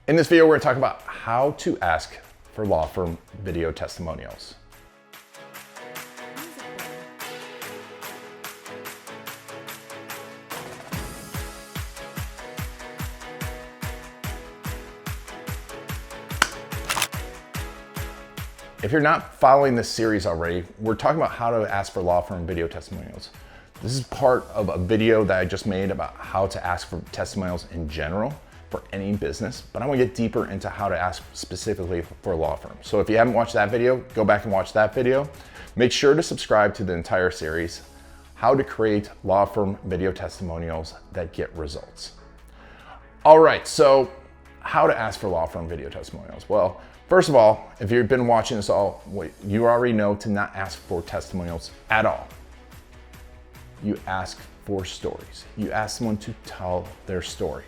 In this video, we're going to talk about how to ask for law firm video testimonials. If you're not following this series already, we're talking about how to ask for law firm video testimonials. This is part of a video that I just made about how to ask for testimonials in general for any business, but I want to get deeper into how to ask specifically for a law firm. So if you haven't watched that video, go back and watch that video. Make sure to subscribe to the entire series, how to create law firm video testimonials that get results. All right, so how to ask for law firm video testimonials. Well, first of all, if you've been watching this all, you already know to not ask for testimonials at all. You ask for stories. You ask someone to tell their story.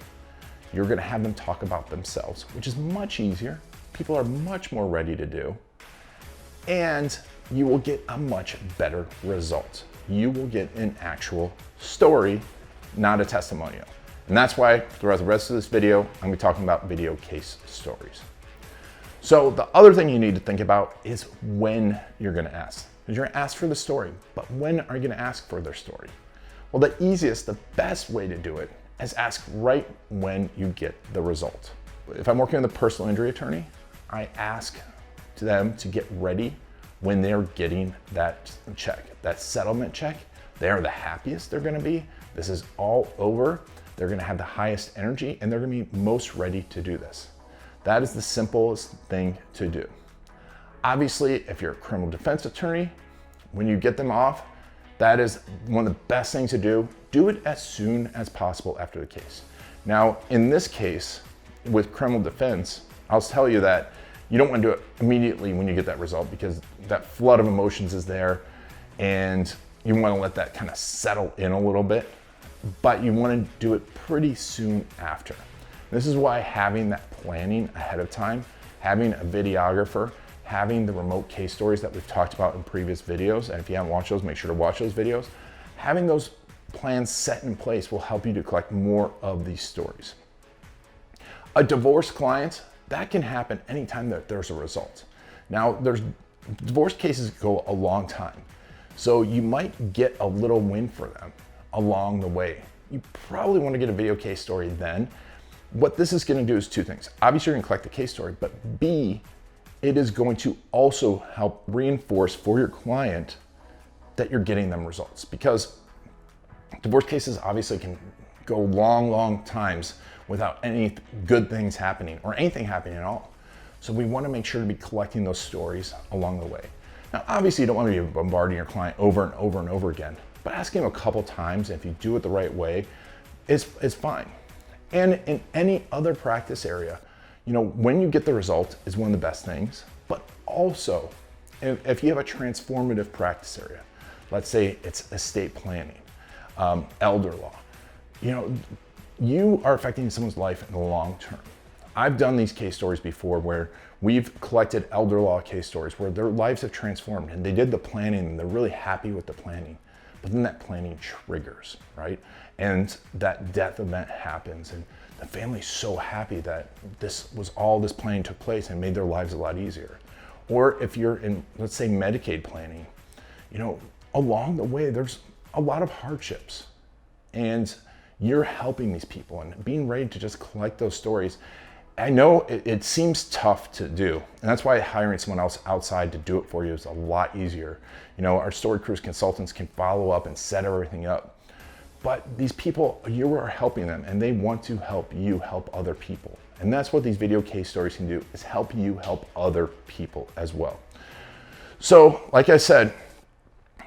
You're gonna have them talk about themselves, which is much easier. People are much more ready to do. And you will get a much better result. You will get an actual story, not a testimonial. And that's why throughout the rest of this video, I'm gonna be talking about video case stories. So the other thing you need to think about is when you're gonna ask. Because you're gonna ask for the story, but when are you gonna ask for their story? Well, the easiest, the best way to do it is ask right when you get the result. If I'm working with a personal injury attorney, I ask to them to get ready when they're getting that check, that settlement check. They are the happiest they're gonna be. This is all over. They're gonna have the highest energy and they're gonna be most ready to do this. That is the simplest thing to do. Obviously, if you're a criminal defense attorney, when you get them off, that is one of the best things to do. Do it as soon as possible after the case. Now, in this case, with criminal defense, I'll tell you that you don't want to do it immediately when you get that result because that flood of emotions is there and you want to let that kind of settle in a little bit, but you want to do it pretty soon after. This is why having that planning ahead of time, having a videographer, having the remote case stories that we've talked about in previous videos, and if you haven't watched those, make sure to watch those videos. Having those plans set in place will help you to collect more of these stories. A divorce client, that can happen anytime that there's a result. Now, divorce cases go a long time, so you might get a little win for them along the way. You probably want to get a video case story then. What this is going to do is two things. Obviously, you're going to collect the case story, but B, it is going to also help reinforce for your client that you're getting them results, because divorce cases obviously can go long times without any good things happening or anything happening at all. So we want to make sure to be collecting those stories along the way. Now, obviously you don't want to be bombarding your client over and over and over again, but asking them a couple times, if you do it the right way, is fine. And in any other practice area, you know, when you get the result is one of the best things, but also if you have a transformative practice area, let's say it's estate planning, elder law, you know, you are affecting someone's life in the long term. I've done these case stories before where we've collected elder law case stories where their lives have transformed and they did the planning and they're really happy with the planning, but then that planning triggers, right? And that death event happens and the family's so happy that this planning took place and made their lives a lot easier. Or if you're in, let's say, Medicaid planning, you know, along the way, there's a lot of hardships and you're helping these people and being ready to just collect those stories. I know it seems tough to do, and that's why hiring someone else outside to do it for you is a lot easier. You know, our Story Cruise consultants can follow up and set everything up. But these people, you are helping them and they want to help you help other people. And that's what these video case stories can do, is help you help other people as well. So, like I said,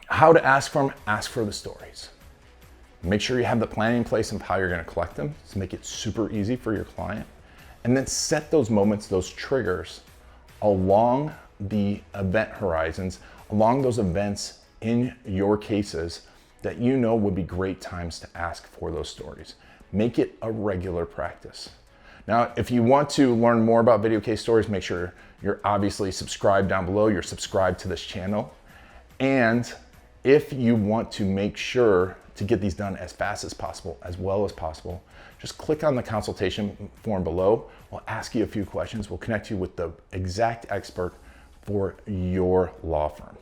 how to ask for the stories. Make sure you have the planning in place of how you're gonna collect them to make it super easy for your client. And then set those moments, those triggers along the event horizons, along those events in your cases that you know would be great times to ask for those stories. Make it a regular practice. Now, if you want to learn more about video case stories, make sure you're obviously subscribed down below. You're subscribed to this channel. And if you want to make sure to get these done as fast as possible, as well as possible, just click on the consultation form below. We'll ask you a few questions. We'll connect you with the exact expert for your law firm.